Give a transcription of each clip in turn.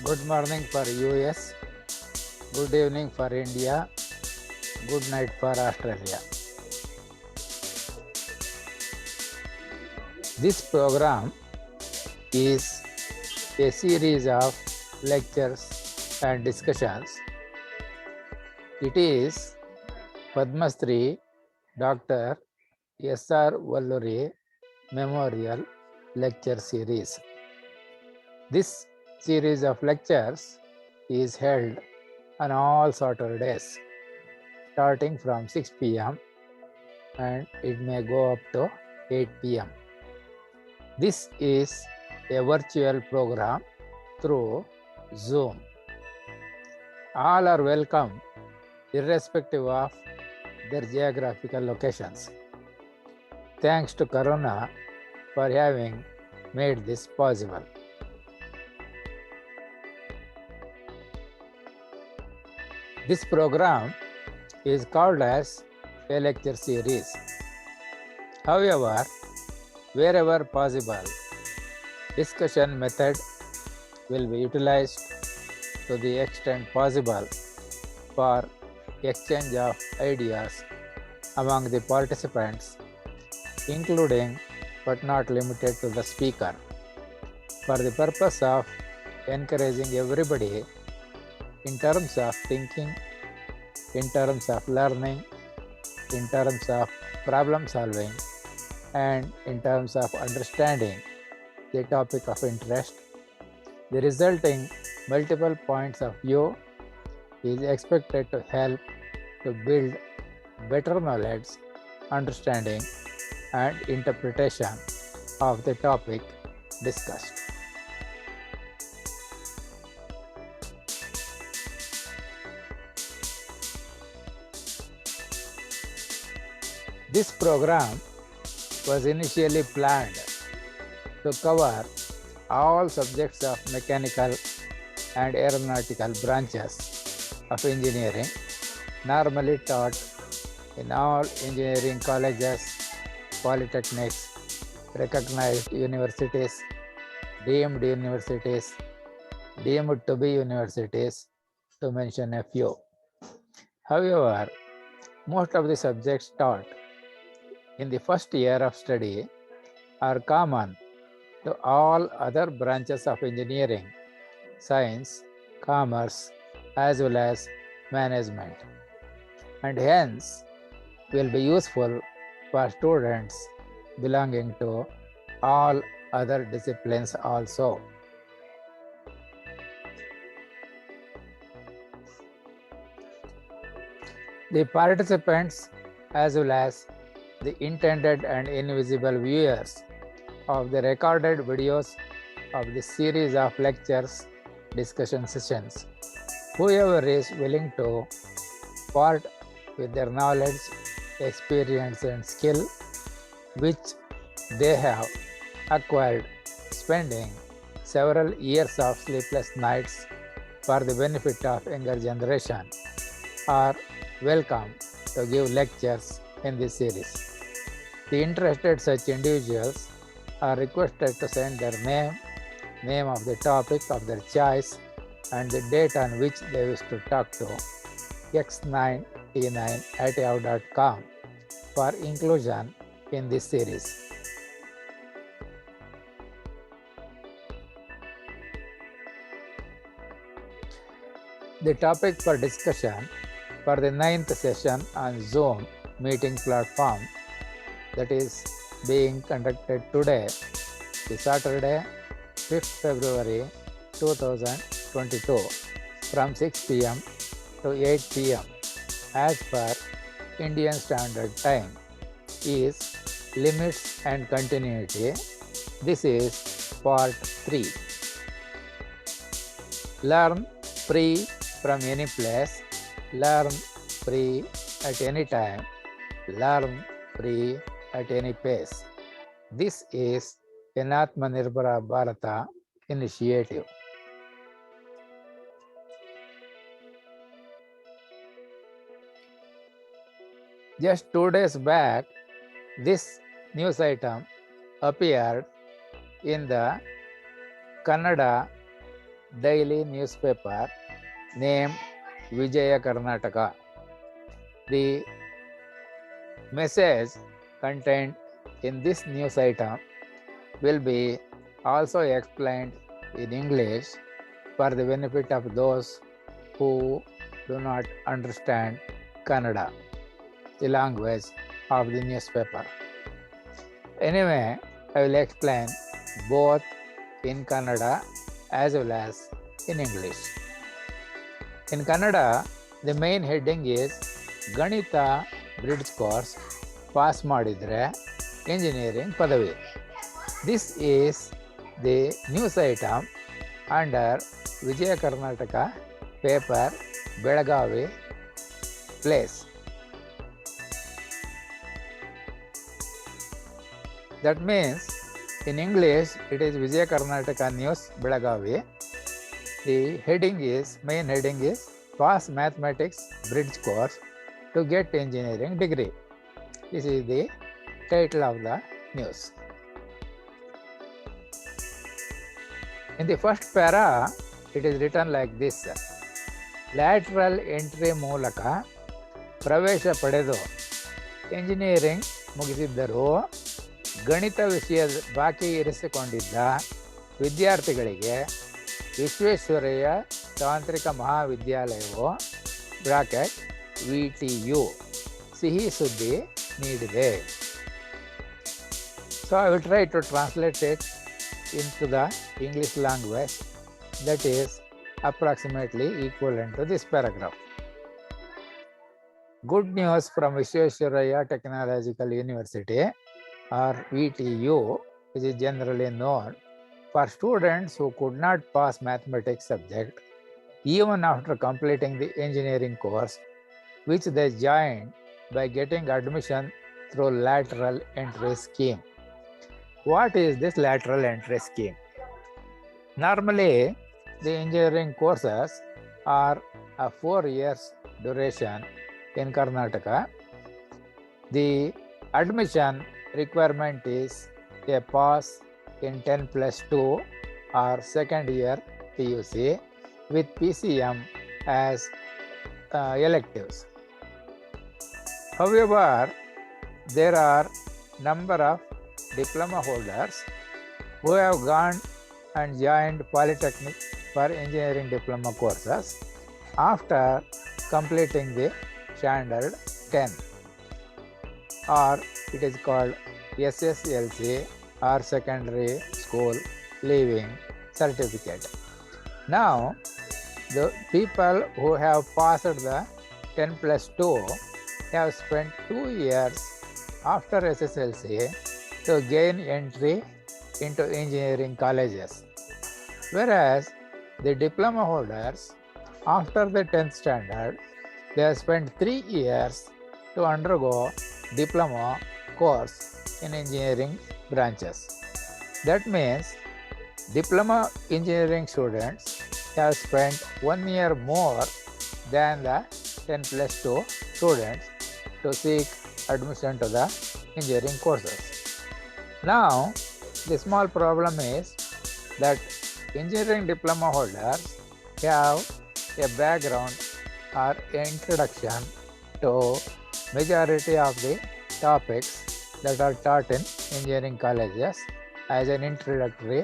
Good morning for US, good evening for India, good night for Australia. This program is a series of lectures and discussions. It is Padma Shri Dr. S.R. Valluri Memorial Lecture Series. This series of lectures is held on all Saturdays, starting from 6 p.m. and it may go up to 8 p.m. This is a virtual program through Zoom. All are welcome irrespective of their geographical locations. Thanks to Corona for having made this possible. This program is called as a lecture series. However, wherever possible, discussion method will be utilized to the extent possible for exchange of ideas among the participants, including but not limited to the speaker, for the purpose of encouraging everybody in terms of thinking, in terms of learning, in terms of problem solving, and in terms of understanding the topic of interest. The resulting multiple points of view is expected to help to build better knowledge, understanding, and interpretation of the topic discussed. This program was initially planned to cover all subjects of mechanical and aeronautical branches of engineering, normally taught in all engineering colleges, polytechnics, recognized universities, deemed to be universities, to mention a few. However, most of the subjects taught in the first year of study are common to all other branches of engineering, science, commerce, as well as management, and hence will be useful for students belonging to all other disciplines also. The participants as well as the intended and invisible viewers of the recorded videos of the series of lectures, discussion sessions. Whoever is willing to part with their knowledge, experience, and skill which they have acquired spending several years of sleepless nights for the benefit of younger generation are welcome to give lectures in this series. The interested such individuals are requested to send their name of the topic of their choice, and the date on which they wish to talk to x9t9@yahoo.com for inclusion in this series. The topic for discussion for the 9th session on Zoom meeting platform that is being conducted today, the Saturday, 5th February 2022 from 6 p.m. to 8 p.m. as per Indian Standard Time is limits and continuity. This is part 3. Learn free from any place, learn free at any time, learn free at any pace. This is an Atmanirbhar Bharata initiative. Just 2 days back, this news item appeared in the Kannada daily newspaper named Vijaya Karnataka. The message contained in this news item will be also explained in English for the benefit of those who do not understand Kannada, the language of the newspaper. Anyway, I will explain both in Kannada as well as in English. In Kannada, the main heading is Ganita Bridge Course pass ಮಾಡಿದ್ರೆ engineering ಪದವಿ. This is the news item under Vijaya Karnataka paper Belagavi place. That means in English it is Vijaya Karnataka News Belagavi. The heading is, main heading is pass mathematics bridge course to get engineering degree. This is the title of the news. In the first para, it is written like this: lateral entry ಮೂಲಕ ಪ್ರವೇಶ ಪಡೆದು engineering ಮುಗಿಸಿದ್ದರೂ ಗಣಿತ ವಿಷಯ ಬಾಕಿ ಇರಿಸಿಕೊಂಡಿದ್ದ ವಿದ್ಯಾರ್ಥಿಗಳಿಗೆ ವಿಶ್ವೇಶ್ವರಯ್ಯ ತಾಂತ್ರಿಕ ಮಹಾವಿದ್ಯಾಲಯವು bracket VTU ಸಿಹಿ ಸುದ್ದಿ ನೀಡಿದೆ. So I will try to translate it into the English language that is approximately equivalent to this paragraph. Good news from Vishwesvaraya Technological University, or VTU, which is generally known for students who could not pass mathematics subject even after completing the engineering course, which they joined by getting admission through lateral entry scheme. What is this lateral entry scheme? Normally, the engineering courses are a 4 years duration in Karnataka. The admission requirement is a pass in 10+2 or second year PUC with PCM as electives. However, there are number of diploma holders who have gone and joined Polytechnic for engineering diploma courses after completing the standard 10, or it is called SSLC or secondary school leaving certificate. Now, the people who have passed the 10+2 have spent 2 years after SSLC to gain entry into engineering colleges, whereas the diploma holders after the 10th standard, they have spent 3 years to undergo diploma course in engineering branches. That means diploma engineering students have spent 1 year more than the 10+2 students to seek admission to the engineering courses. Now, the small problem is that engineering diploma holders have a background or introduction to majority of the topics that are taught in engineering colleges as an introductory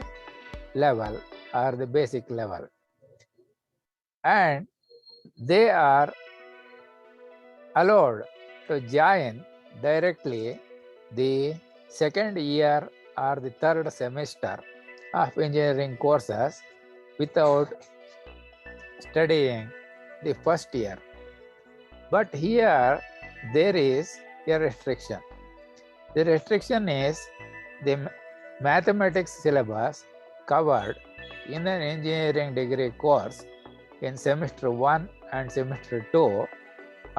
level or the basic level, and they are allowed to join directly the second year or the third semester of engineering courses without studying the first year. But here there is a restriction. The restriction is the mathematics syllabus covered in an engineering degree course in semester 1 and semester 2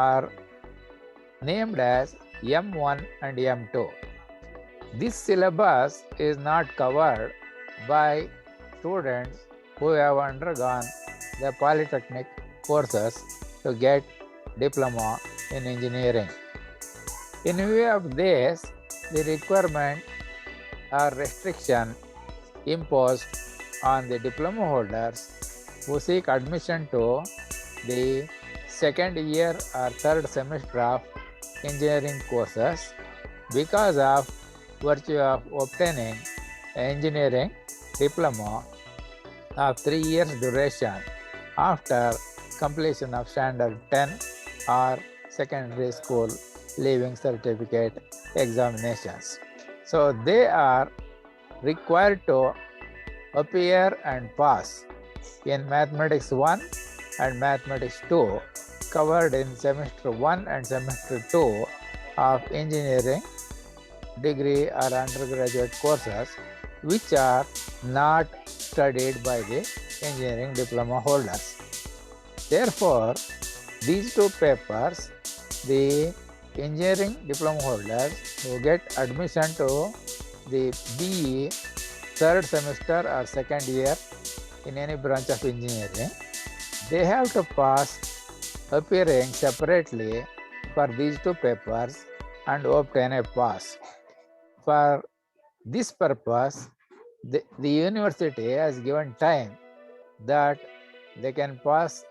are named as M1 and M2. This syllabus is not covered by students who have undergone the Polytechnic courses to get diploma in engineering. In view of this, the requirement or restriction imposed on the diploma holders who seek admission to the second year or third semester of engineering courses because of virtue of obtaining engineering diploma of 3 years duration after completion of standard 10 or secondary school leaving certificate examinations. So they are required to appear and pass in Mathematics 1 and Mathematics 2 covered in semester 1 and semester 2 of engineering degree or undergraduate courses which are not studied by the engineering diploma holders. Therefore, these two papers, the engineering diploma holders who get admission to the BE third semester or second year in any branch of engineering, they have to pass appearing separately for these two papers and obtain a pass. For this purpose, the university has given time that they can pass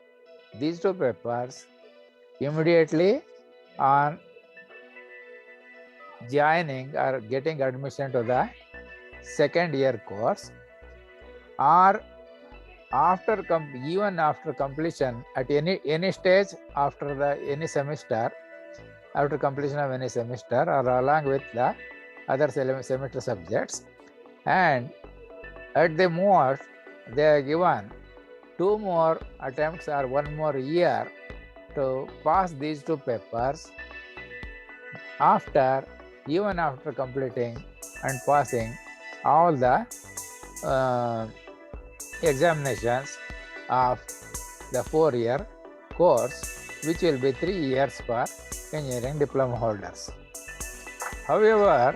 these two papers immediately on joining or getting admission to the second year course, or after even after completion at any stage after any semester, after completion of any semester or along with the other semester subjects, and at the most they are given 2 more attempts or 1 more year to pass these two papers even after completing and passing all the examinations of the 4-year course, which will be 3 years for engineering diploma holders. However,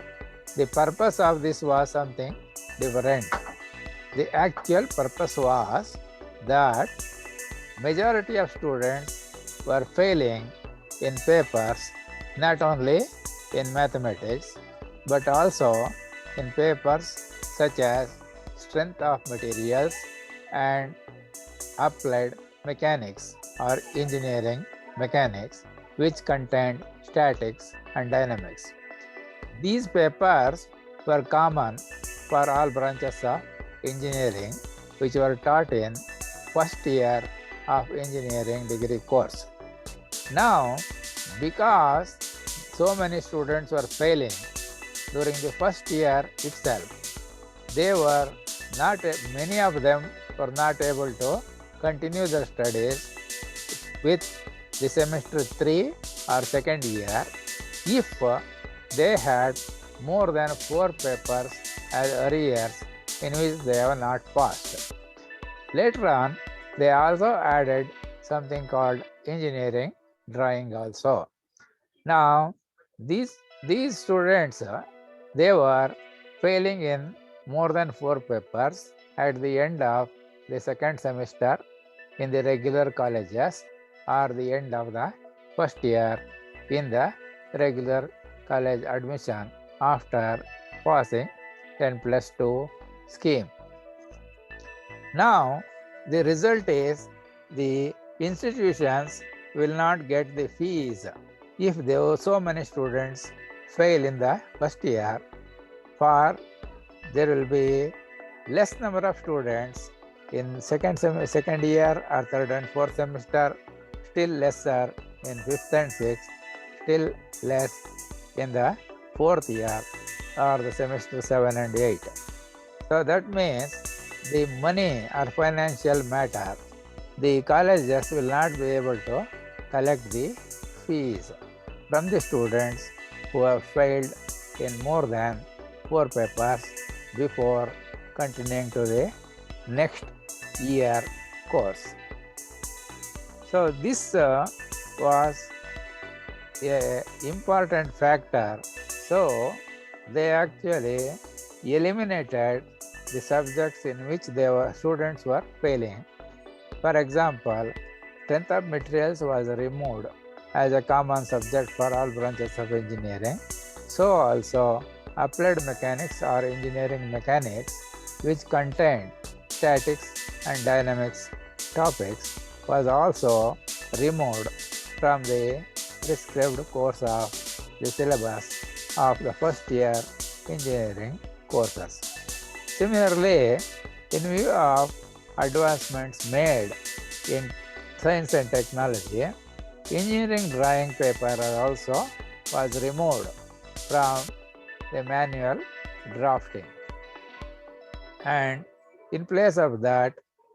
the purpose of this was something different. The actual purpose was that majority of students were failing in papers, not only in mathematics, but also in papers such as strength of materials and applied mechanics or engineering mechanics, which contained statics and dynamics. These papers were common for all branches of engineering, which were taught in first year of engineering degree course. Now, because so many students were failing during the first year itself, many of them were not able to continue their studies with the semester 3 or second year if they had more than 4 papers as arrears in which they have not passed. Later on, they also added something called engineering drawing also. Now, these students, they were failing in more than 4 papers at the end of the second semester in the regular colleges or the end of the first year in the regular college admission after passing 10+2 scheme. Now, the result is the institutions will not get the fees if there were so many students fail in the first year, for there will be less number of students in second year or third and fourth semester, still lesser in fifth and sixth, still less in the fourth year or the semester 7 and 8. So that means the money or financial matter, the colleges will not be able to collect the fees from the students who have failed in more than 4 papers before continuing to the next year course. So this was an important factor. So they actually eliminated the subjects in which students were failing. For example, strength of materials was removed as a common subject for all branches of engineering. So also applied mechanics or engineering mechanics, which contained statics and dynamics, topics was also removed from the prescribed course of the syllabus of the first year engineering courses. Similarly, in view of advancements made in science and technology, engineering drawing paper also was removed from the manual drafting. And in place of that,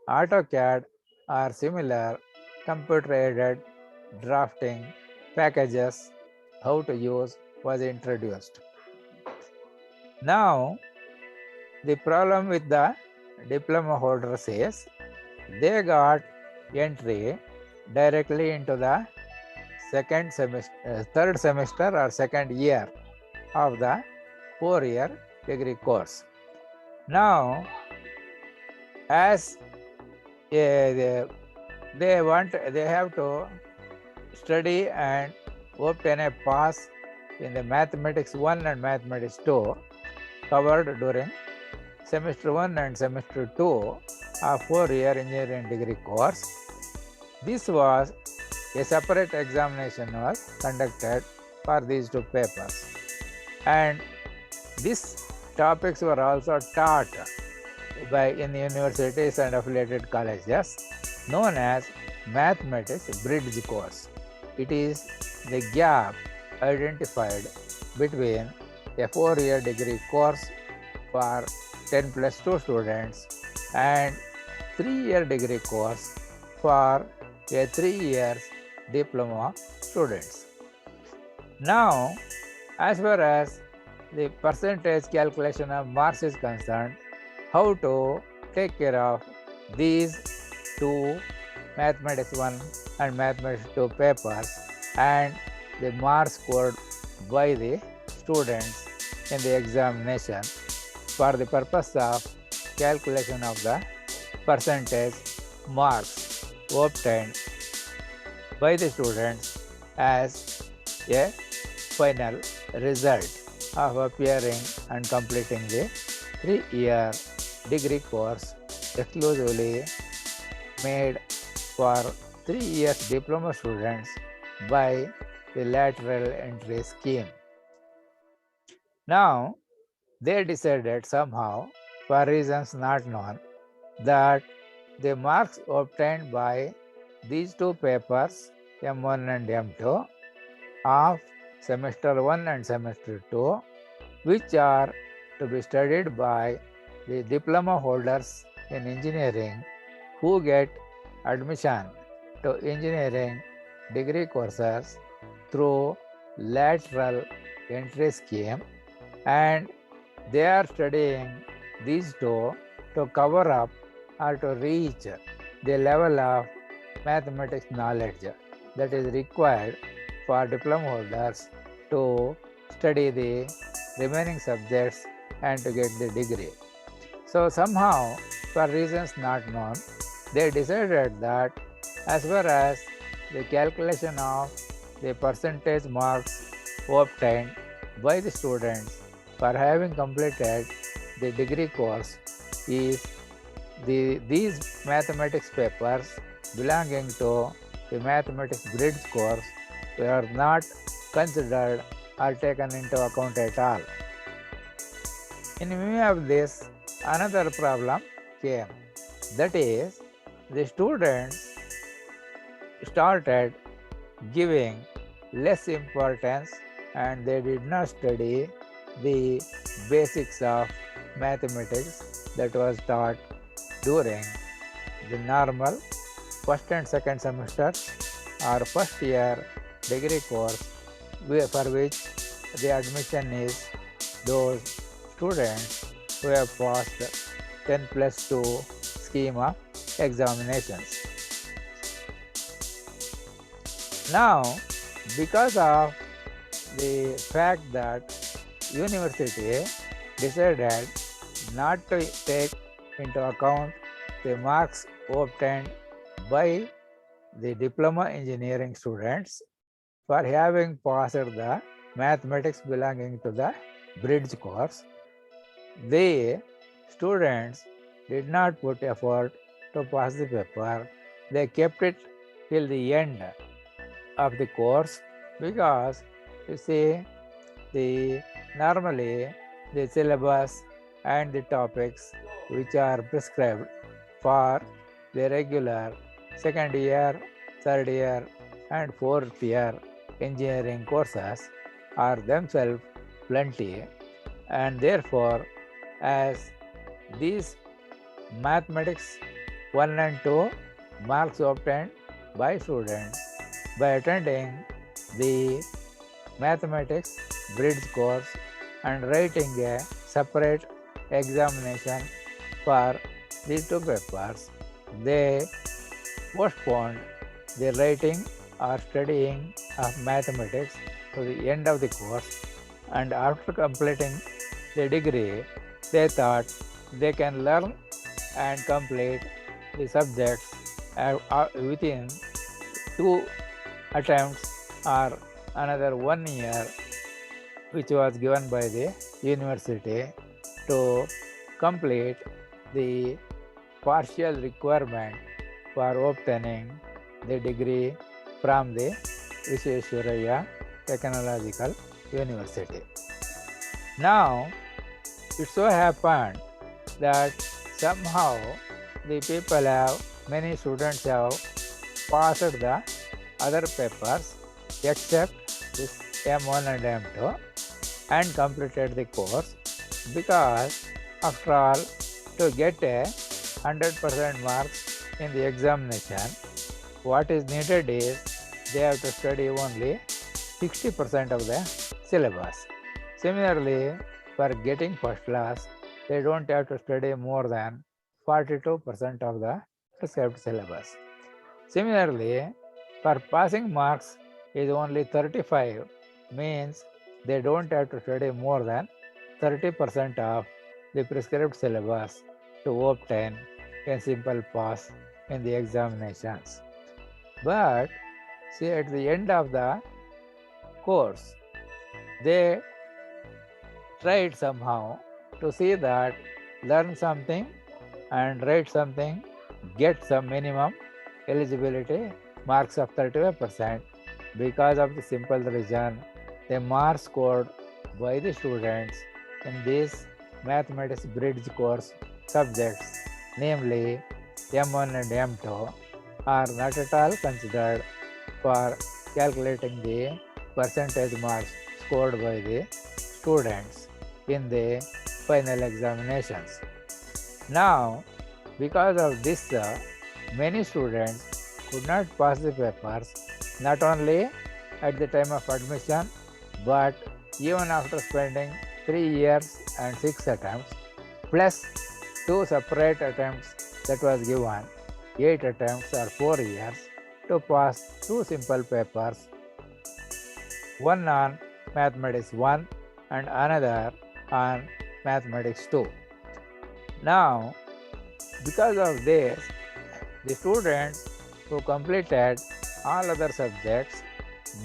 AutoCAD or similar computer-aided drafting packages how to use was introduced. Now, the problem with the diploma holders is they got entry directly into the third semester or second year of the 4-year degree course. Now, as they have to study and obtain a pass in the Mathematics 1 and Mathematics 2 covered during semester 1 and semester 2 of 4-year engineering degree course. This was a separate examination was conducted for these two papers, and these topics were also taught in universities and affiliated colleges known as Mathematics Bridge course. It is the gap identified between a 4-year degree course for 10+2 students and 3-year degree course for a 3 years diploma students. Now, as far as the percentage calculation of marks is concerned, how to take care of these two Mathematics 1 and Mathematics 2 papers and the marks scored by the students in the examination for the purpose of calculation of the percentage marks obtained by the students as a final result of appearing and completing the 3-year degree course exclusively made for 3 years diploma students by the lateral entry scheme. Now, they decided somehow, for reasons not known, that the marks obtained by these two papers, M1 and M2, of semester 1 and semester 2, which are to be studied by the diploma holders in engineering who get admission to engineering degree courses through lateral entry scheme, and they are studying these two to cover up or to reach the level of mathematics knowledge that is required for diploma holders to study the remaining subjects and to get the degree. So somehow, for reasons not known, they decided that as far as the calculation of the percentage marks obtained by the students for having completed the degree course is these mathematics papers belonging to the mathematics bridge course were not considered or taken into account at all. In view of this, another problem came. That is, the students started giving less importance and they did not study the basics of mathematics that was taught during the normal first and second semester or first year degree course, for which the admission is those students who have passed 10+2 scheme of examinations. Now, because of the fact that university decided not to take into account the marks obtained by the diploma engineering students for having passed the mathematics belonging to the bridge course, the students did not put effort to pass the paper they kept it till the end of the course because you see normally the syllabus and the topics which are prescribed for the regular second year, third year and fourth year engineering courses are themselves plenty, and therefore as these mathematics 1 and 2 marks obtained by students by attending the mathematics bridge course and writing a separate examination for these two papers, they postponed the writing or studying of mathematics to the end of the course, and after completing the degree, they thought they can learn and complete the subjects within 2 attempts or another 1 year, which was given by the university to complete the partial requirement for obtaining the degree from the Visvesvaraya Technological University. Now, it so happened that somehow many students have passed the other papers except this M1 and M2 and completed the course, because after all, to get a 100% marks in the examination, what is needed is they have to study only 60% of the syllabus. Similarly, for getting first class, they don't have to study more than 42% of the prescribed syllabus. Similarly, for passing marks is only 35, means they don't have to study more than 30% of the prescribed syllabus to obtain a simple pass in the examinations. But see, at the end of the course, they tried somehow to see that learn something and write something, get some minimum eligibility marks of 35%. Because of the simple reason, the marks scored by the students in this mathematics bridge course subjects, namely M1 and M2, are not at all considered for calculating the percentage marks scored by the students in the final examinations. Now, because of this, many students could not pass the papers, not only at the time of admission, but even after spending 3 years and 6 attempts, plus 2 separate attempts that was given, 8 attempts or 4 years to pass 2 simple papers, one on mathematics 1 and another on mathematics 2. Now, because of this, the students who completed all other subjects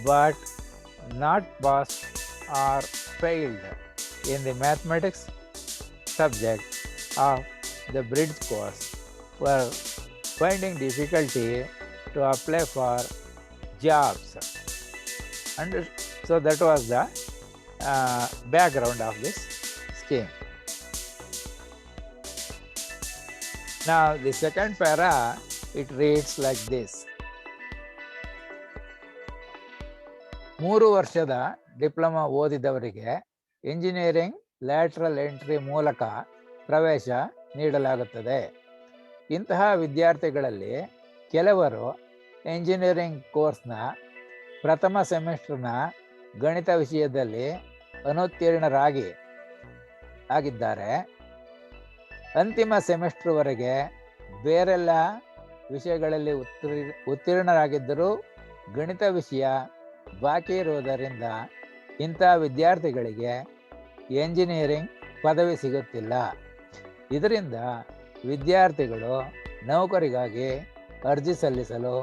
but not passed or failed in the mathematics subject of the bridge course were finding difficulty to apply for jobs. And so that was the background of this scheme. Now the second para, it reads like this. 3 ವರ್ಷದ diploma ಓದಿದವರಿಗೆ engineering lateral entry ಮೂಲಕ ಪ್ರವೇಶ ನೀಡಲಾಗುತ್ತದೆ. ಇಂತಹ ವಿದ್ಯಾರ್ಥಿಗಳಲ್ಲಿ ಕೆಲವರು engineering ಕೋರ್ಸ್ನ ಪ್ರಥಮ ಸೆಮಿಸ್ಟರ್ನ ಗಣಿತ ವಿಷಯದಲ್ಲಿ ಆಗಿದ್ದಾರೆ. ಅಂತಿಮ ಸೆಮಿಸ್ಟರ್ವರೆಗೆ ಬೇರೆಲ್ಲ ವಿಷಯಗಳಲ್ಲಿ ಉತ್ತೀರ್ಣರಾಗಿದ್ದರೂ ಗಣಿತ ವಿಷಯ ಬಾಕಿ ಇರುವುದರಿಂದ ಇಂಥ ವಿದ್ಯಾರ್ಥಿಗಳಿಗೆ ಎಂಜಿನಿಯರಿಂಗ್ ಪದವಿ ಸಿಗುತ್ತಿಲ್ಲ. ಇದರಿಂದ ವಿದ್ಯಾರ್ಥಿಗಳು ನೌಕರಿಗಾಗಿ ಅರ್ಜಿ ಸಲ್ಲಿಸಲು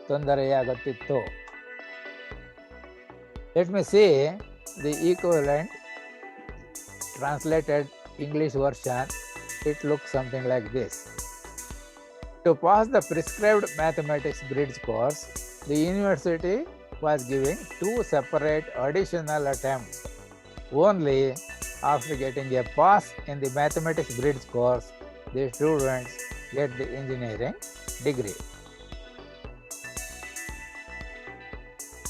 ತೊಂದರೆಯಾಗುತ್ತಿತ್ತು. Let me see the equivalent translated English version. It looks something like this. To pass the prescribed mathematics bridge course, the university was giving two separate additional attempts. Only after getting a pass in the mathematics bridge course, the students get the engineering degree.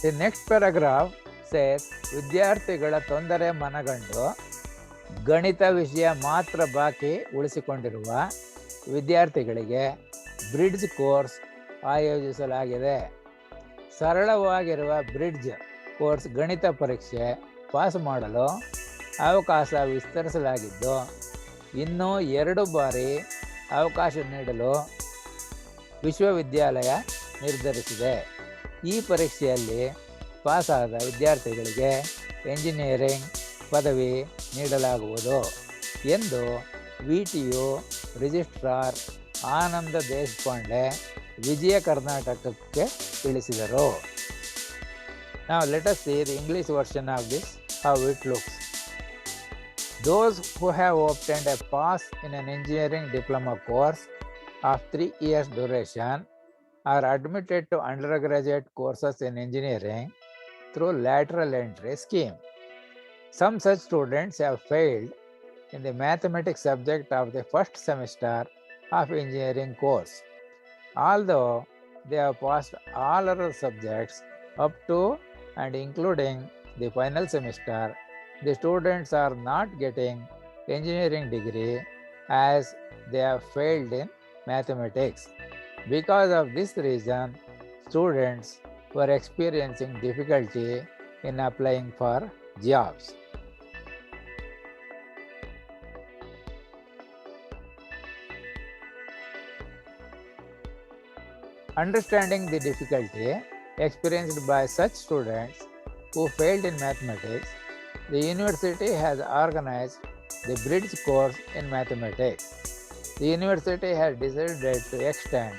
The next paragraph says, ವಿದ್ಯಾರ್ಥಿಗಳ ತೊಂದರೆ ಮನಗಂಡು ಗಣಿತ ವಿಷಯ ಮಾತ್ರ ಬಾಕಿ ಉಳಿಸಿಕೊಂಡಿರುವ ವಿದ್ಯಾರ್ಥಿಗಳಿಗೆ bridge course ಆಯೋಜಿಸಲಾಗಿದೆ. ಸರಳವಾಗಿರುವ ಬ್ರಿಡ್ಜ್ ಕೋರ್ಸ್ ಗಣಿತ ಪರೀಕ್ಷೆ ಪಾಸ್ ಮಾಡಲು ಅವಕಾಶ ವಿಸ್ತರಿಸಲಾಗಿದ್ದು, ಇನ್ನೂ 2 ಬಾರಿ ಅವಕಾಶ ನೀಡಲು ವಿಶ್ವವಿದ್ಯಾಲಯ ನಿರ್ಧರಿಸಿದೆ. ಈ ಪರೀಕ್ಷೆಯಲ್ಲಿ ಪಾಸಾದ ವಿದ್ಯಾರ್ಥಿಗಳಿಗೆ ಎಂಜಿನಿಯರಿಂಗ್ ಪದವಿ ನೀಡಲಾಗುವುದು ಎಂದು ವಿಟಿಯು ರಿಜಿಸ್ಟ್ರಾರ್ ಆನಂದ ದೇಶಪಾಂಡೆ ವಿಜಯ ಕರ್ನಾಟಕಕ್ಕೆ ತಿಳಿಸಿದರು. Now let us see the English version of this, how it looks. Those who have obtained a pass in an engineering diploma course of 3 years duration are admitted to undergraduate courses in engineering through lateral entry scheme. Some such students have failed in the mathematics subject of the first semester of engineering course. Although they have passed all other subjects up to and including the final semester, the students are not getting engineering degree as they have failed in mathematics. Because of this reason, students were experiencing difficulty in applying for jobs. Understanding the difficulty experienced by such students who failed in mathematics, the university has organized the bridge course in mathematics. The university has decided to extend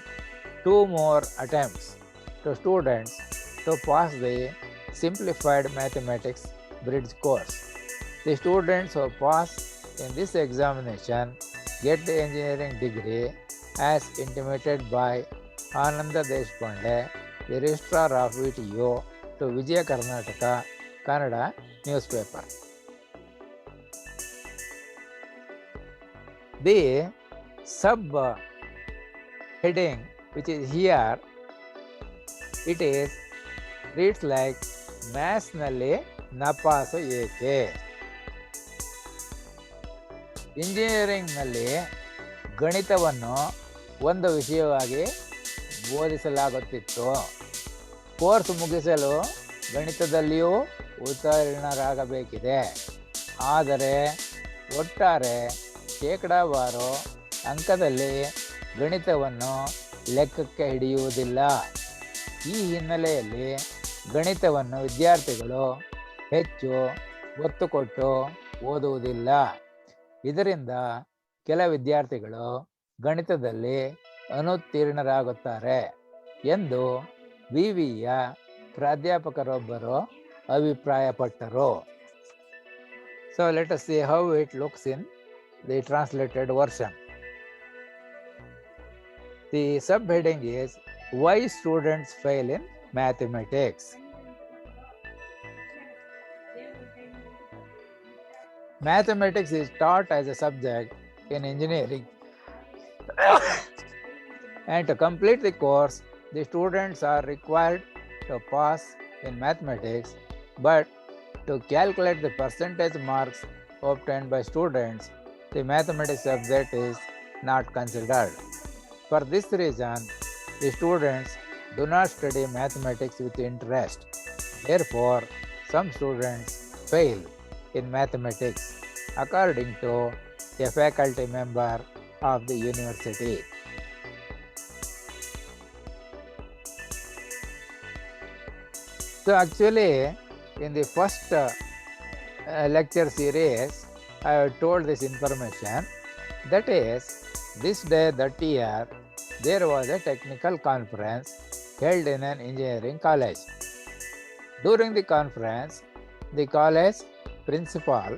2 more attempts to students to pass the simplified mathematics bridge course. The students who pass in this examination get the engineering degree as intimated by Ananda Deshpande, the registrar of VTU, to Vijaya Karnataka Kannada newspaper. The sub-heading which is here, it is reads like Maths nalli napasu eke. Engineering ನಲ್ಲಿ ಗಣಿತವನ್ನು ಒಂದು ವಿಷಯವಾಗಿ ಬೋಧಿಸಲಾಗುತ್ತಿತ್ತು. Course ಮುಗಿಸಲು ಗಣಿತದಲ್ಲಿಯೂ ಉತ್ತೀರ್ಣರಾಗಬೇಕಿದೆ. ಆದರೆ ಒಟ್ಟಾರೆ ಶೇಕಡಾವಾರು ಅಂಕದಲ್ಲಿ ಗಣಿತವನ್ನು ಲೆಕ್ಕಕ್ಕೆ ಹಿಡಿಯುವುದಿಲ್ಲ. ಈ ಹಿನ್ನೆಲೆಯಲ್ಲಿ ಗಣಿತವನ್ನು ವಿದ್ಯಾರ್ಥಿಗಳು ಹೆಚ್ಚು ಒತ್ತು ಕೊಟ್ಟು ಓದುವುದಿಲ್ಲ. ಇದರಿಂದ ಕೆಲ ವಿದ್ಯಾರ್ಥಿಗಳು ಗಣಿತದಲ್ಲಿ ಅನುತ್ತೀರ್ಣರಾಗುತ್ತಾರೆ ಎಂದು ವಿವಿಯ ಪ್ರಾಧ್ಯಾಪಕರೊಬ್ಬರು ಅಭಿಪ್ರಾಯಪಟ್ಟರು. So let us see how it looks in the translated version. The subheading is Why Students Fail in Mathematics. Mathematics is taught as a subject in engineering. And to complete the course, the students are required to pass in mathematics, but to calculate the percentage marks obtained by students, the mathematics subject is not considered. For this reason, the students do not study mathematics with interest. Therefore, some students fail in mathematics, according to a faculty member of the university. So actually, in the first lecture series, I have told this information. That is, this day that year, there was a technical conference held in an engineering college. During the conference, the college principal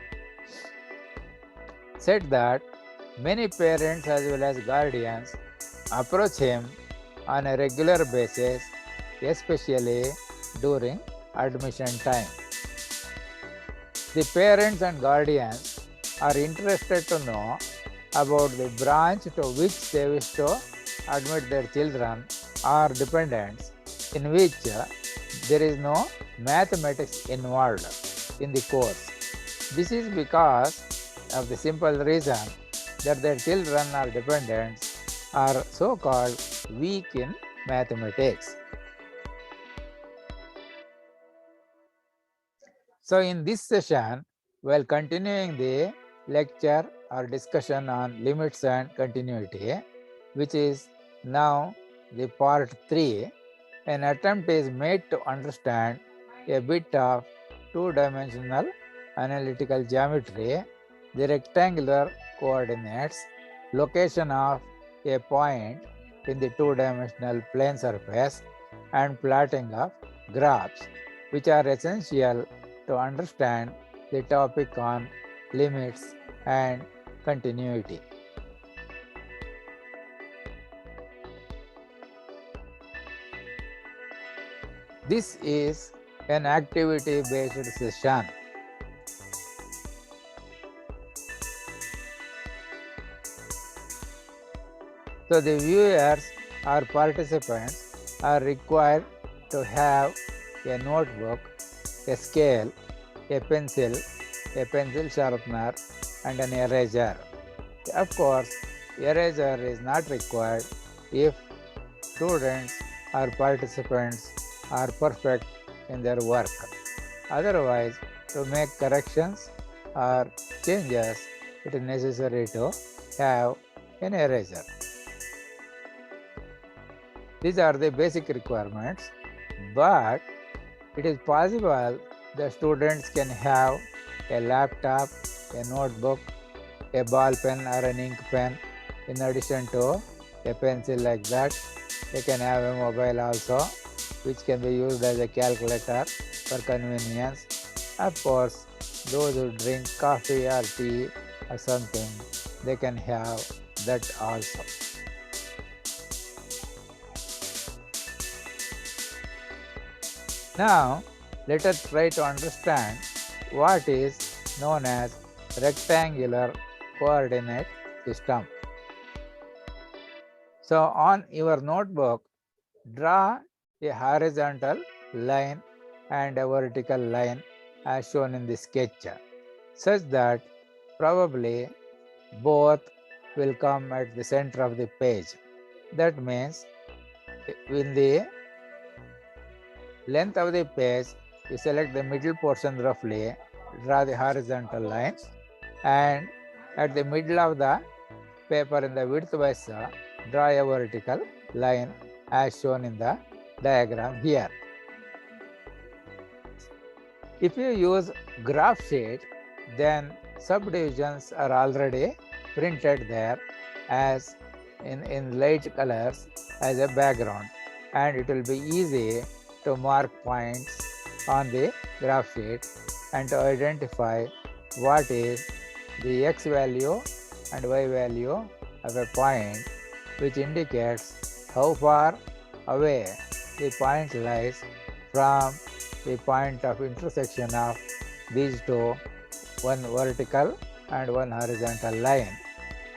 said that many parents as well as guardians approach him on a regular basis, especially during admission time. The parents and guardians are interested to know about the branch to which they wish to admit their children or dependents, in which there is no mathematics involved in the course. This is because of the simple reason that their children or dependents are so-called weak in mathematics. So in this session, while continuing the lecture or discussion on limits and continuity, which is now the part 3, an attempt is made to understand a bit of two-dimensional analytical geometry, the rectangular coordinates, location of a point in the two-dimensional plane surface, and plotting of graphs, which are essential to understand the topic on limits and continuity. This is an activity-based session. So the viewers or participants are required to have a notebook, a scale, a pencil sharpener, and an eraser. Of course, eraser is not required if students or participants are perfect in their work. Otherwise, to make corrections or changes, it is necessary to have an eraser. These are the basic requirements, but it is possible the students can have a laptop, a notebook, a ball pen or an ink pen. In addition to a pencil like that, they can have a mobile also, which can be used as a calculator for convenience. Of course, those who drink coffee or tea or something, they can have that also. Now, let us try to understand what is known as rectangular coordinate system. So, on your notebook, draw a horizontal line and a vertical line as shown in the sketch, such that probably both will come at the center of the page. That means in the length of the page, you select the middle portion roughly, draw the horizontal line, and at the middle of the paper in the width wise, draw a vertical line as shown in the diagram here. If you use graph sheet, then subdivisions are already printed there as in light colors as a background, and it will be easy to mark points on the graph sheet and to identify what is the x value and y value of a point, which indicates how far away the point lies from the point of intersection of these two, one vertical and one horizontal line.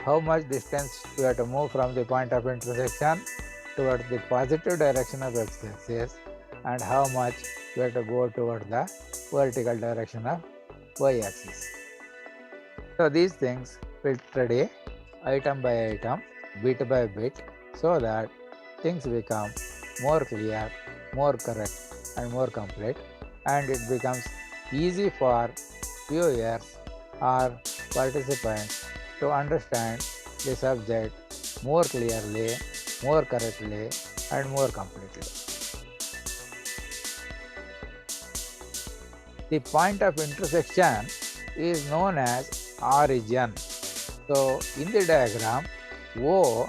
How much distance we have to move from the point of intersection towards the positive direction of x-axis, and how much we have to go towards the vertical direction of y-axis. So these things we'll study item by item, bit by bit, so that things become more clear, more correct, and more complete, and it becomes easy for viewers or participants to understand the subject more clearly, more correctly, and more completely. The point of intersection is known as origin. So, in the diagram, O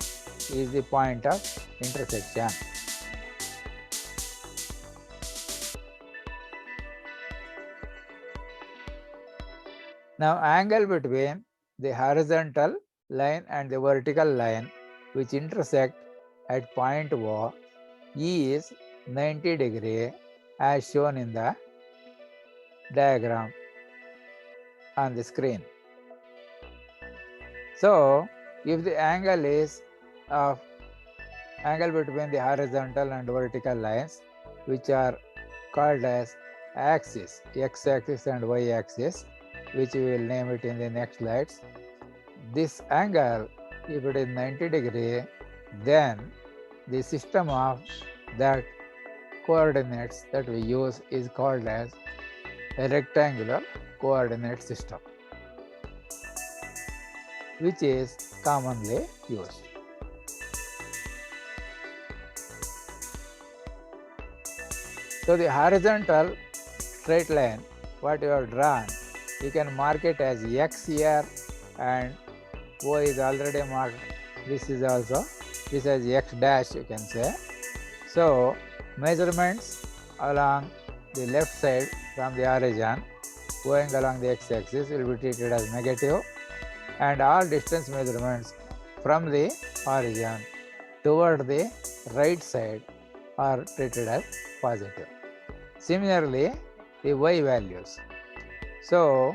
is the point of intersection. Now, angle between the horizontal line and the vertical line which intersect at point O, E is 90 degree as shown in the diagram on the screen. So, if the angle is of angle between the horizontal and vertical lines, which are called as axis, x-axis and y-axis, which we will name it in the next slides. This angle, if it is 90 degree, then the system of that coordinates that we use is called as a rectangular coordinate system, which is commonly used. So the horizontal straight line, what you have drawn, you can mark it as x here, and O is already marked. This is also, this is x dash, you can say. So measurements along the left side from the origin going along the x-axis will be treated as negative, and all distance measurements from the origin toward the right side are treated as positive. Similarly, the y values. So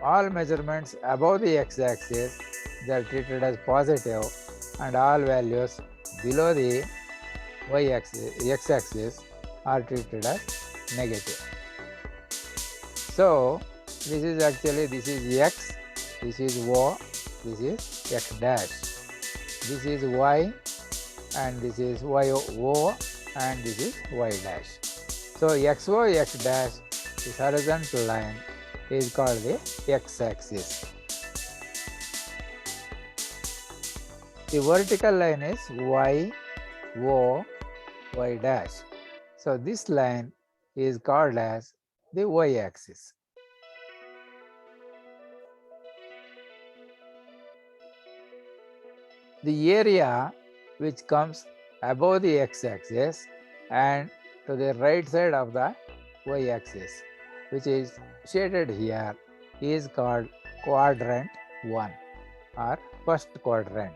all measurements above the x-axis, they are treated as positive, and all values below the y-axis, x-axis are treated as negative. So this is actually, this is x, this is O, this is x dash, this is y, and this is y-o, and this is y dash. So x-o, x dash, this horizontal line is called the x-axis. The vertical line is y, o, y dash. So this line is called as the y-axis. The area which comes above the x-axis and to the right side of the y-axis, which is shaded here, is called quadrant 1 or first quadrant.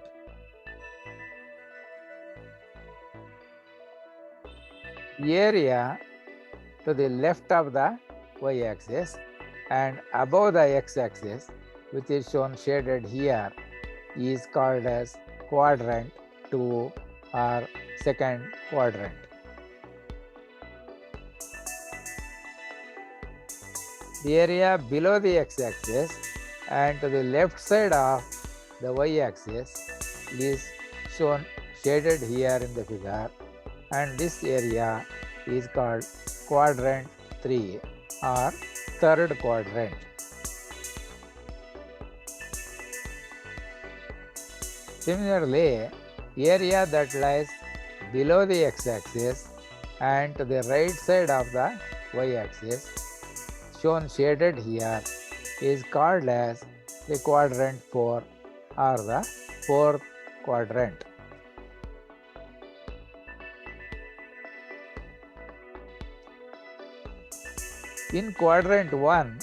The area to the left of the y-axis and above the x-axis, which is shown shaded here, is called as quadrant 2 or second quadrant. The area below the x-axis and to the left side of the y-axis is shown shaded here in the figure, and this area is called quadrant 3 or third quadrant. Similarly, area that lies below the x-axis and to the right side of the y-axis, shown shaded here, is called as the quadrant 4 or the fourth quadrant. In quadrant 1,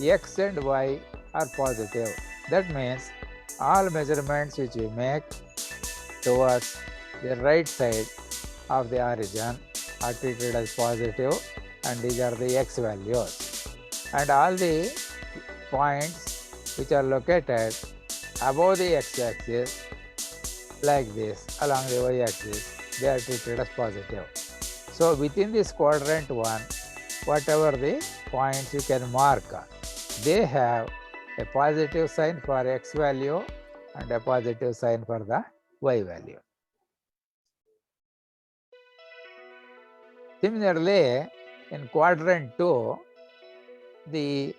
x and y are positive. That means all measurements which we make towards the right side of the origin are treated as positive, and these are the x values. And all the points which are located above the x-axis like this along the y-axis, they are treated as positive. So within this quadrant 1, whatever the points you can mark, they have a positive sign for x value and a positive sign for the y value. Similarly, in quadrant 2, the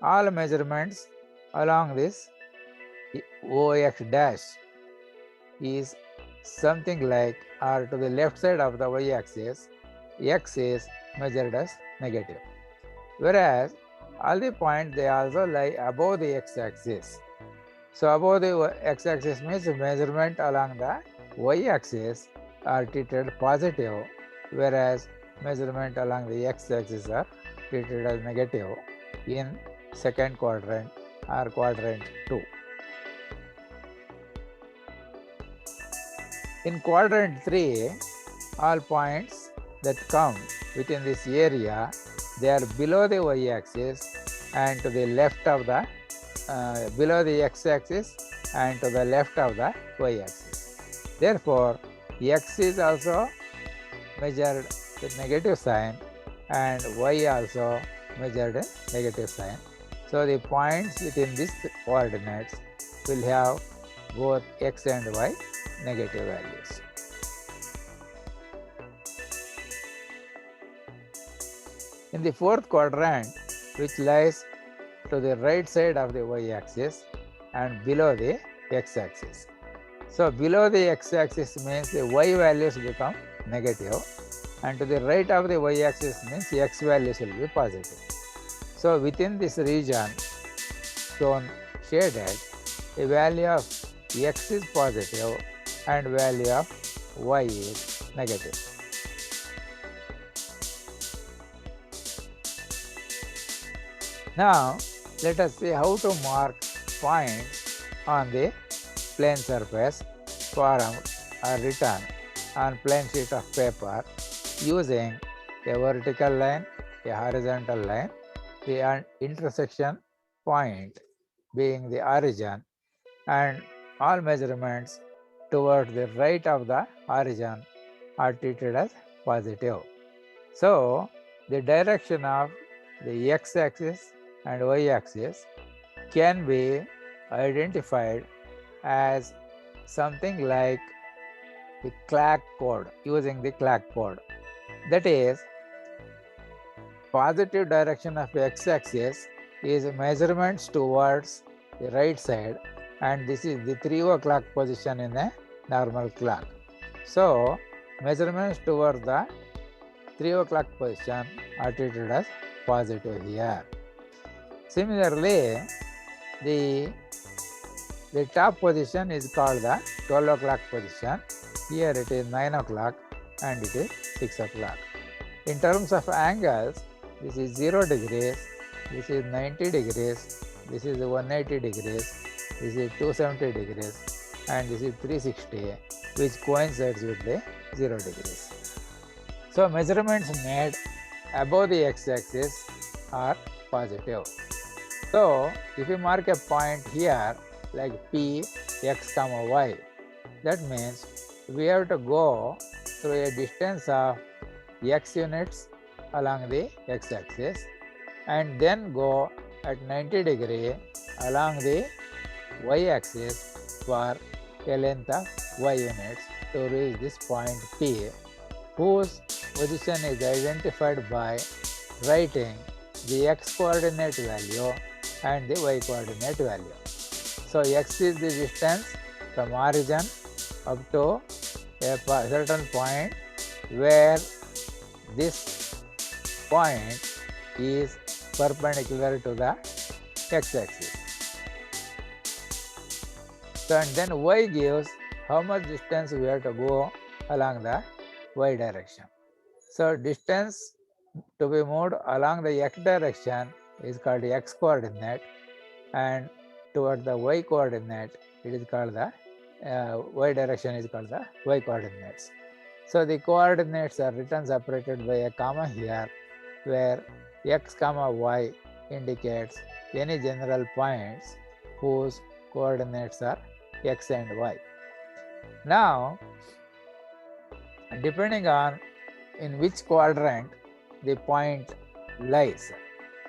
all measurements along this OX dash is something like, or to the left side of the y-axis, x is measured as negative. Whereas all the points, they also lie above the x-axis. So above the x-axis means measurement along the y-axis are treated positive, whereas measurement along the x-axis are treated as negative in second quadrant or quadrant 2. In quadrant 3, all points that come within this area, they are below the y-axis and to the left of the below the x-axis and to the left of the y-axis. Therefore, x is also measured with negative sign and y also measured in negative sign. So the points within these coordinates will have both x and y negative values. In the fourth quadrant, which lies to the right side of the y-axis and below the x-axis. So below the x-axis means the y values become negative, and to the right of the y-axis means x values will be positive. So within this region shown shaded, the value of x is positive and value of y is negative. Now let us see how to mark points on the plane surface formed or written on plain sheet of paper using a vertical line, a horizontal line, the intersection point being the origin, and all measurements toward the right of the origin are treated as positive. So the direction of the x-axis and y-axis can be identified as something like the clock code, using the clock code. That is, positive direction of x-axis is measurements towards the right side, and this is the 3 o'clock position in a normal clock. So measurements towards the 3 o'clock position are treated as positive here. Similarly, the top position is called the 12 o'clock position. Here it is 9 o'clock and it is 6 o'clock. In terms of angles, this is 0 degrees, this is 90 degrees, this is 180 degrees, this is 270 degrees, and this is 360, which coincides with the 0 degrees. So measurements made above the x-axis are positive. So if you mark a point here like P, x, comma, y, that means we have to go through a distance of x units along the x-axis and then go at 90 degree along the y-axis for a length of y units to reach this point P, whose position is identified by writing the x coordinate value and the y coordinate value. So x is the distance from origin up to a certain point where this point is perpendicular to the x-axis. So and then y gives how much distance we have to go along the y direction. So distance to be moved along the x direction is called the x coordinate, and toward the y coordinate it is called the y direction is called the y coordinates. So the coordinates are written separated by a comma here, where x comma y indicates any general points whose coordinates are x and y. Now, depending on in which quadrant the point lies,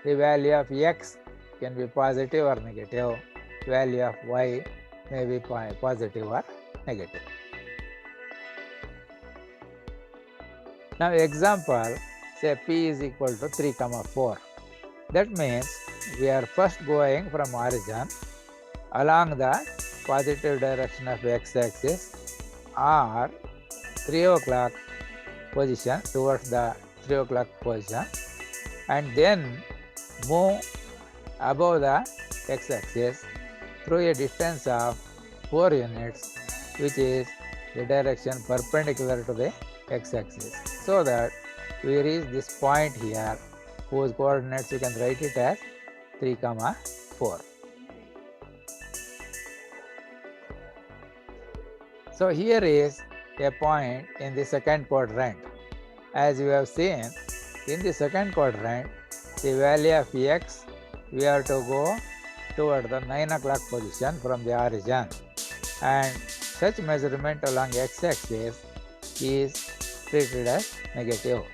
the value of x can be positive or negative, value of y may be positive or negative. Now example, say P is equal to 3, 4. That means we are first going from origin along the positive direction of x-axis or 3 o'clock position towards the 3 o'clock position, and then move above the x-axis through a distance of 4 units, which is the direction perpendicular to the x-axis, so that we reach this point here, whose coordinates you can write it as 3, 4. So here is a point in the second quadrant. As we have seen, in the second quadrant, the value of x, we have to go toward the 9 o'clock position from the origin, and such measurement along x-axis is treated as negative,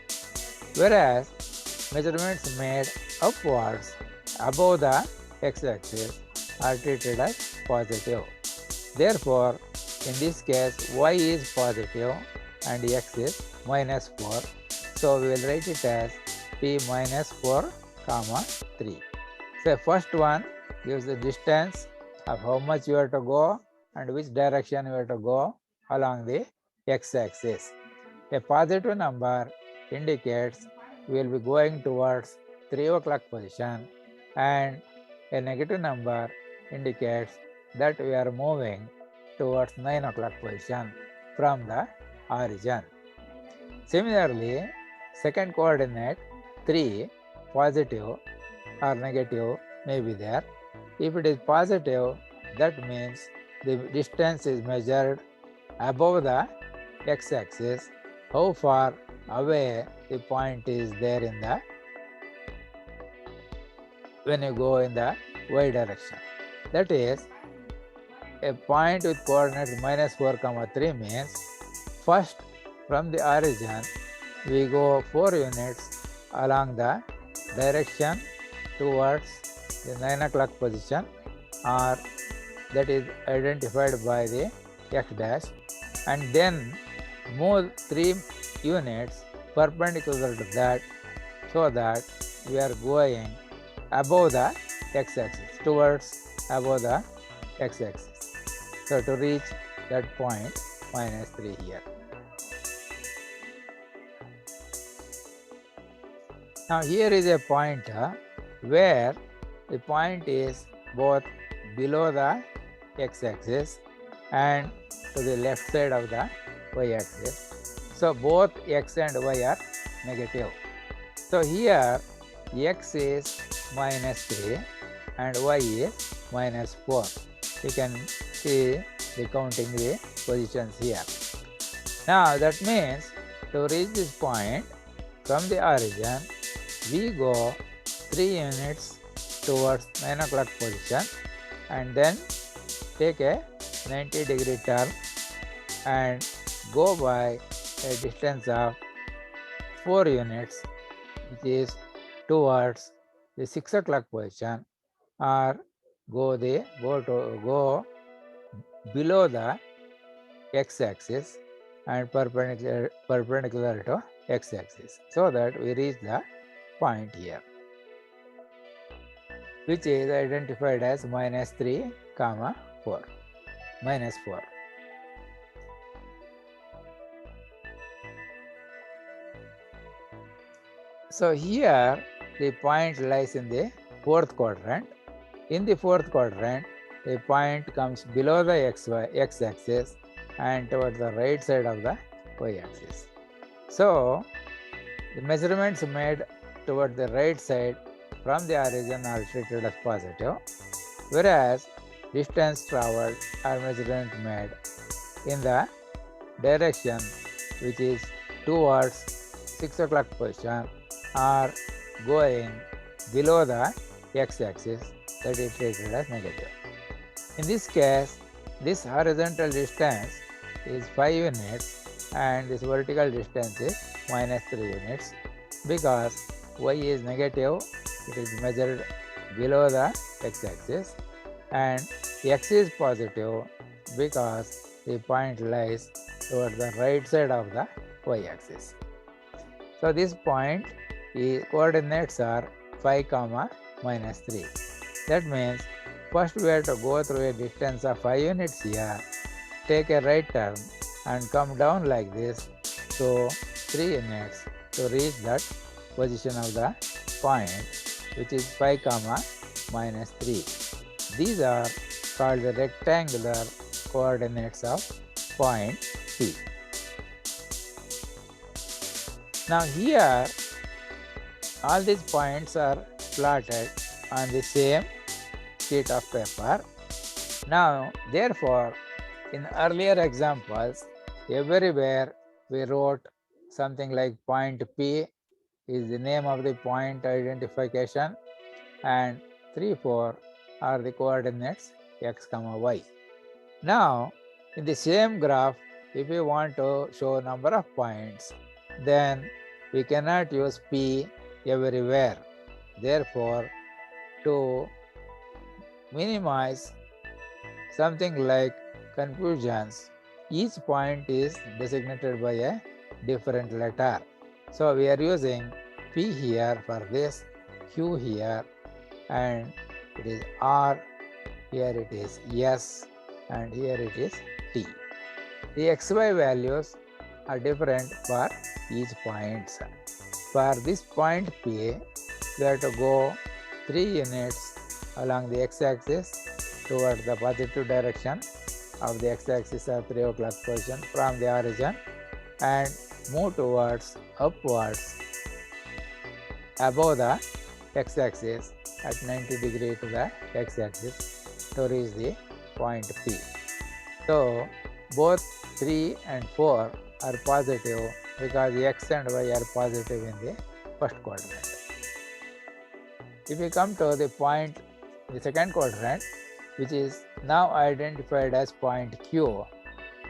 whereas measurements made upwards above the x-axis are treated as positive. Therefore, in this case, y is positive and x is minus 4. So, we will write it as p minus 4, comma 3. So, first one gives the distance of how much you have to go and which direction you have to go along the x-axis. A positive number indicates we will be going towards 3 o'clock position, and a negative number indicates that we are moving towards 9 o'clock position from the origin. Similarly, second coordinate 3, positive or negative may be there. If it is positive, that means the distance is measured above the x-axis. How far away the point is there in the when you go in the y direction. That is, a point with coordinates minus 4, 3 means first from the origin we go 4 units along the direction towards the 9 o'clock position, or that is identified by the x dash, and then move 3 units perpendicular to that, so that we are going above the x-axis, towards above the x-axis. So, to reach that point, minus 3 here. Now, here is a point where the point is both below the x-axis and to the left side of the y-axis. So, both x and y are negative. So, here x is minus 3 and y is minus 4. You can see the counting the positions here. Now, that means to reach this point from the origin, we go 3 units towards 9 o'clock position and then take a 90-degree turn and go by a distance of 4 units, which is towards the 6 o'clock position, or go below the x-axis and perpendicular to x-axis, so that we reach the point here, which is identified as minus 3, 4, minus 4. So, here the point lies in the fourth quadrant. In the fourth quadrant, the point comes below the x-axis and towards the right side of the y-axis. So, the measurements made toward the right side from the origin are treated as positive, whereas distance traveled or measurement made in the direction which is towards 6 o'clock position are going below the x-axis, that is treated as negative. In this case, this horizontal distance is 5 units and this vertical distance is minus 3 units, because y is negative, it is measured below the x-axis, and x is positive because the point lies towards the right side of the y-axis. So, this point coordinates are 5, minus 3. That means first we have to go through a distance of 5 units here, take a right turn and come down like this, so 3 units to reach that position of the point, which is 5, minus 3. These are called the rectangular coordinates of point P. Now, here all these points are plotted on the same sheet of paper. Now, therefore, in earlier examples, Everywhere we wrote something like point P is the name of the point identification, and 3, 4 are the coordinates x, y. Now, in the same graph, if we want to show number of points, then we cannot use P everywhere. Therefore, to minimize something like confusions, each point is designated by a different letter. So we are using P here for this, Q here, and it is R, here it is S, and here it is T. The XY values are different for each point. For this point P, we have to go 3 units along the x-axis towards the positive direction of the x-axis of 3 o'clock position from the origin, and move towards upwards above the x-axis at 90 degree to the x-axis to reach the point P. So both 3 and 4 are positive because x and y are positive in the first quadrant. If we come to the point in the second quadrant, which is now identified as point Q,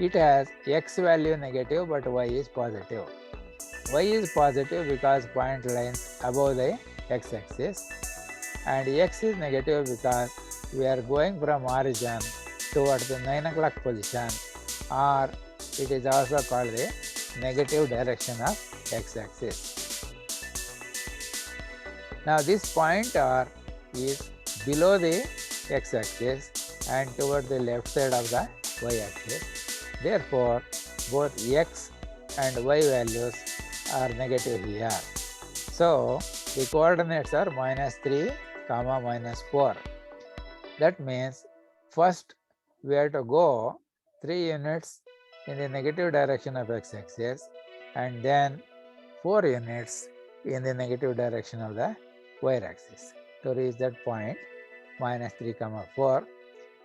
it has x value negative but y is positive. Y is positive because point lies above the x-axis, and x is negative because we are going from origin towards the 9 o'clock position, or it is also called the negative direction of x-axis. Now this point R is below the x-axis and toward the left side of the y-axis. Therefore, both x and y values are negative here. So the coordinates are -3, -4. That means first we have to go 3 units in the negative direction of x-axis and then 4 units in the negative direction of the y-axis to reach that point -3, 4,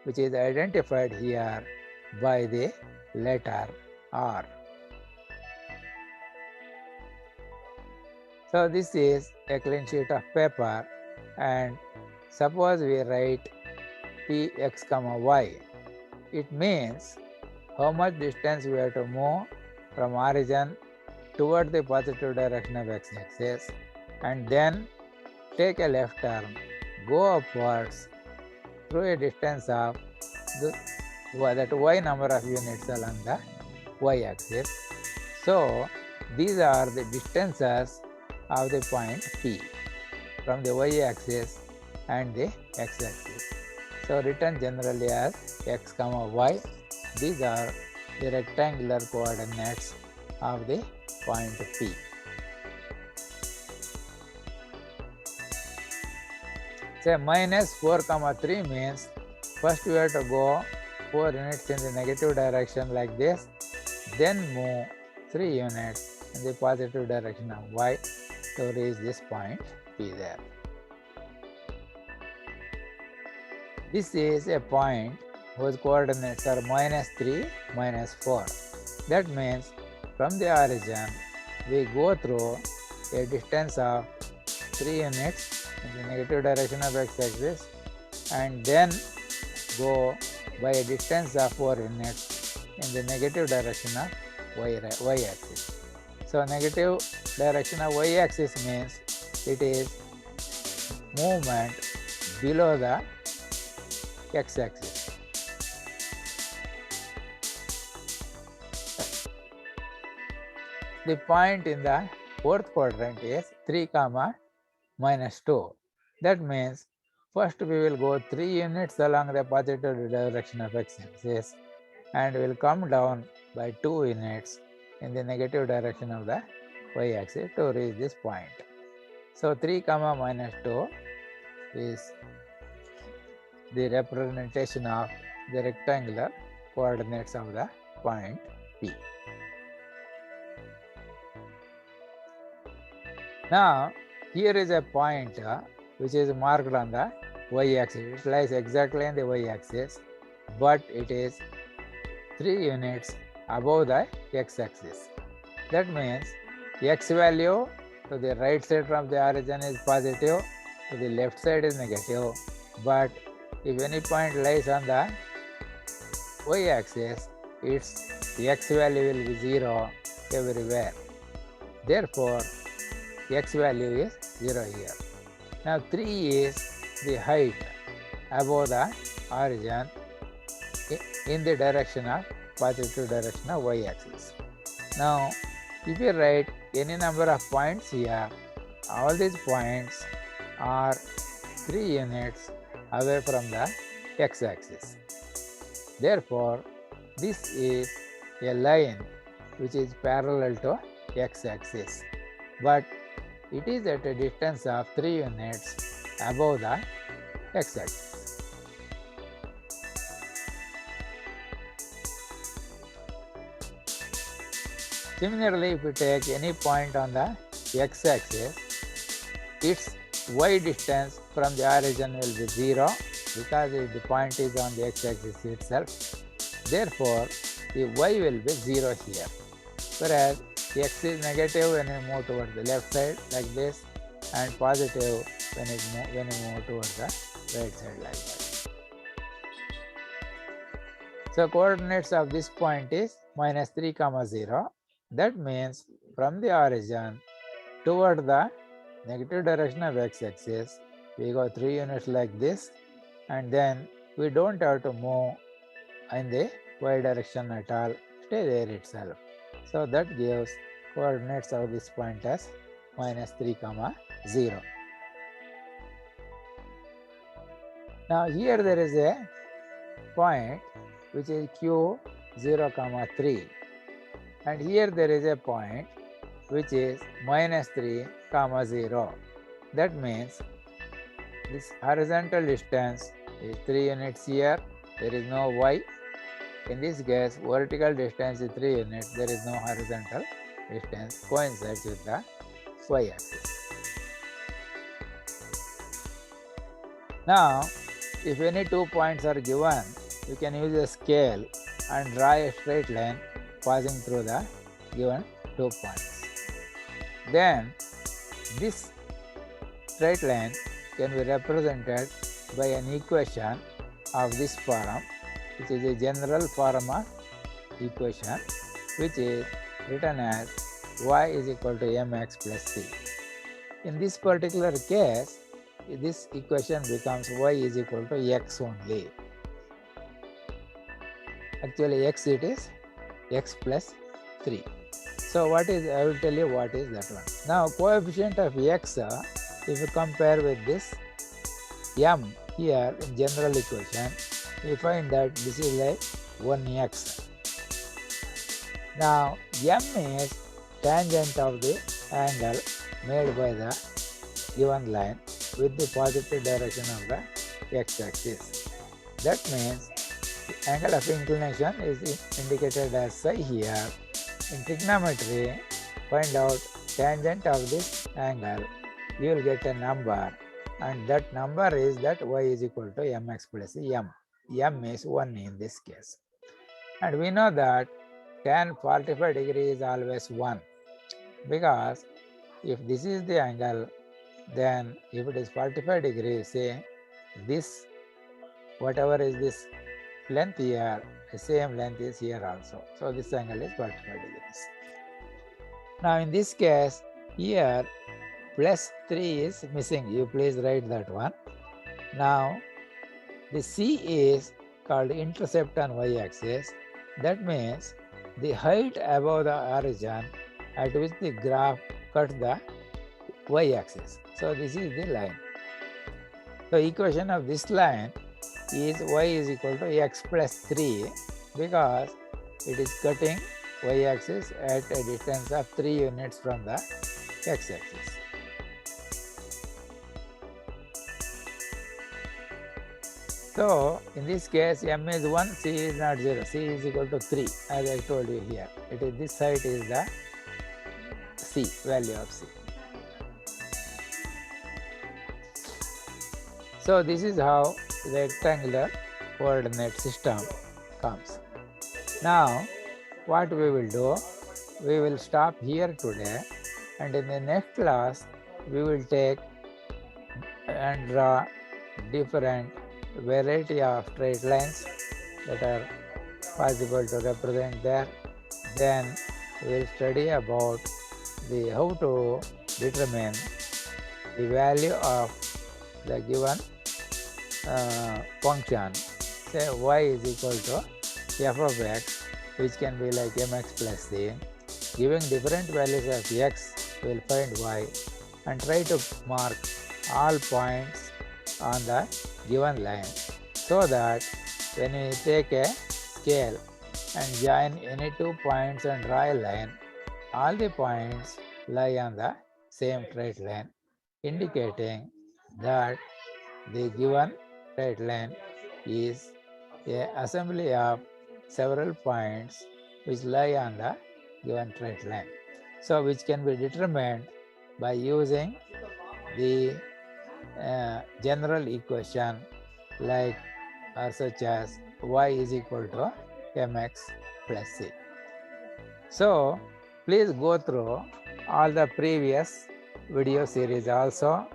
which is identified here by the letter R. So this is a clean sheet of paper, and suppose we write Px, y. It means how much distance we have to move from origin toward the positive direction of x-axis, and then take a left turn, go upwards through a distance of that y number of units along the y-axis. So these are the distances of the point P from the y-axis and the x-axis. So written generally as x, y. These are the rectangular coordinates of the point P. Say -4, 3 means first we have to go 4 units in the negative direction like this, then move 3 units in the positive direction of y to reach this point P there. This is a point whose coordinates are -3, -4. That means from the origin we go through a distance of 3 units in the negative direction of x-axis and then go by a distance of 4 units in the negative direction of y-axis. So negative direction of y-axis means it is movement below the x-axis. The point in the fourth quadrant is 3, -2. That means first we will go 3 units along the positive direction of x-axis and will come down by 2 units in the negative direction of the y-axis to reach this point. So 3, -2 is the representation of the rectangular coordinates of the point P. Now here is a point which is marked on the y-axis. It lies exactly on the y-axis, but it is 3 units above the x-axis. That means x value to the right side from the origin is positive, to the left side is negative, but if any point lies on the y-axis, its x value will be 0 everywhere. Therefore, x value is 0 here. Now 3 is the height above the origin in the direction of positive direction of y-axis. Now, if you write any number of points here, all these points are 3 units away from the x-axis. Therefore, this is a line which is parallel to x-axis, but it is at a distance of 3 units above the x-axis. Similarly, if we take any point on the x-axis, its y distance from the origin will be 0 because the point is on the x-axis itself. Therefore, the y will be 0 here. Whereas x is negative when we move towards the left side like this, and positive when we move towards the right side like that. So coordinates of this point is -3, 0. That means from the origin toward the negative direction of x-axis, we go 3 units like this, and then we don't have to move in the y direction at all, stay there itself. So that gives coordinates of this point as -3, 0. Now here there is a point which is q 0, 3, and here there is a point which is -3, 0. That means this horizontal distance is 3 units here, there is no y. In this case, vertical distance is 3 units, there is no horizontal distance, coincides with the y-axis. Now, if any 2 points are given, you can use a scale and draw a straight line passing through the given 2 points. Then, this straight line can be represented by an equation of this form, which is a general form of equation, which is written as y is equal to mx plus c. In this particular case, this equation becomes y is equal to x only. Actually, x it is x plus 3. So what is, I will tell you what is that one. Now coefficient of x, if you compare with this m here in general equation, we find that this is like 1x. Now m is tangent of the angle made by the given line with the positive direction of the x-axis. That means the angle of inclination is indicated as psi here. In trigonometry, find out tangent of this angle, you will get a number, and that number is that y is equal to mx plus m. M is 1 in this case. And we know that tan 45 degree is always 1, because if this is the angle, then if it is 45 degrees, say this, whatever is this length here, the same length is here also. So this angle is 45 degrees. Now in this case, here plus 3 is missing. You please write that one. Now the C is called intercept on y-axis. That means the height above the origin at which the graph cuts the y-axis. So this is the line. So equation of this line is y is equal to x plus 3, because it is cutting y-axis at a distance of 3 units from the x-axis. So in this case, m is 1, c is not 0, c is equal to 3, as I told you here. It is, this height is the c, value of c. So this is how the rectangular coordinate system comes. Now what we will do, we will stop here today, and in the next class we will take and draw different variety of straight lines that are possible to represent there. Then we will study about the how to determine the value of the given function. Say y is equal to f of x, which can be like mx plus c. Giving different values of x, we will find y and try to mark all points on the given line, so that when we take a scale and join any 2 points and draw a line, all the points lie on the same straight line, indicating that the given straight line is a assembly of several points which lie on the given straight line. So which can be determined by using the general equation like or such as y is equal to mx plus c. So please go through all the previous video series also,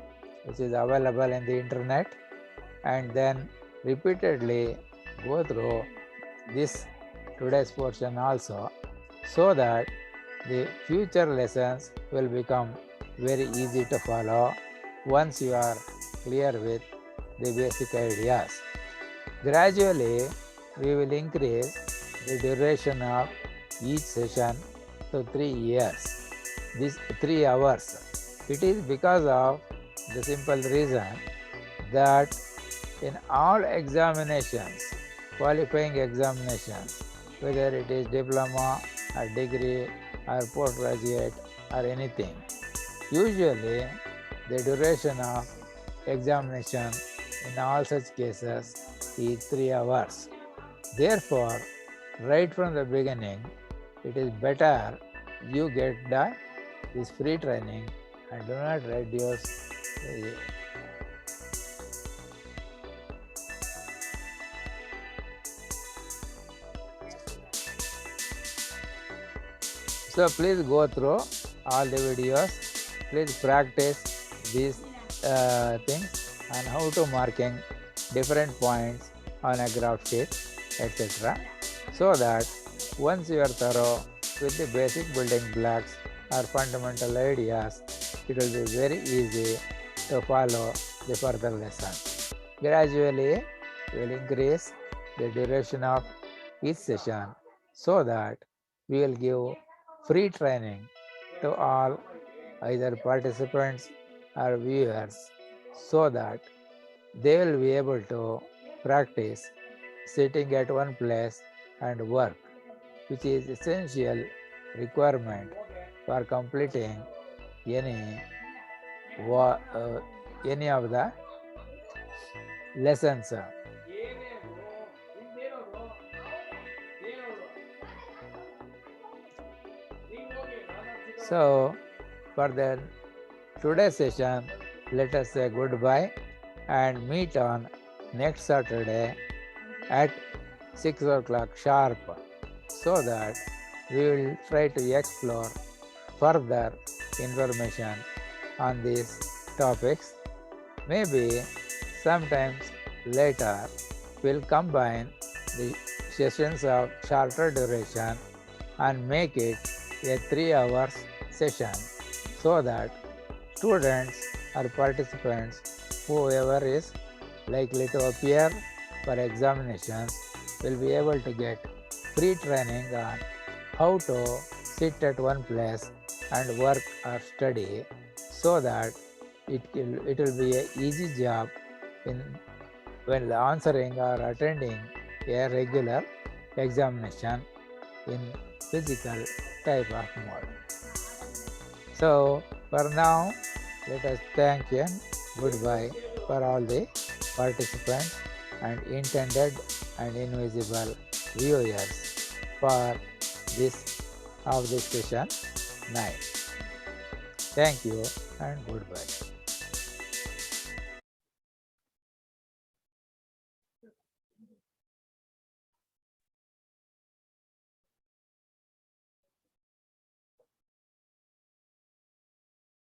which is available in the internet, and then repeatedly go through this today's portion also, so that the future lessons will become very easy to follow once you are clear with the basic ideas. Gradually, we will increase the duration of each session to 3 years. This 3 hours. It is because of the simple reason that in all examinations, qualifying examinations, whether it is diploma or degree or postgraduate or anything, usually the duration of examination in all such cases is 3 hours. Therefore, right from the beginning, it is better you get this free training and do not reduce the So please go through all the videos. Please practice these things and how to marking different points on a graph sheet, etc. So that once you are thorough with the basic building blocks or fundamental ideas, it will be very easy to follow the further lessons. Gradually, we will increase the duration of each session, so that we will give free training to all either participants or viewers, so that they will be able to practice sitting at one place and work, which is essential requirement for completing any of the lessons. So for the today's session, let us say goodbye and meet on next Saturday at 6 o'clock sharp, so that we will try to explore further information on these topics. Maybe sometimes later we'll combine the sessions of shorter duration and make it a 3 hours session, so that students or participants, whoever is likely to appear for examinations, will be able to get free training on how to sit at one place and work or study, so that it will be an easy job in when answering or attending a regular examination in physical type of mode. So for now, let us thank and goodbye for all the participants and intended and invisible viewers for this session 9. Thank you and goodbye.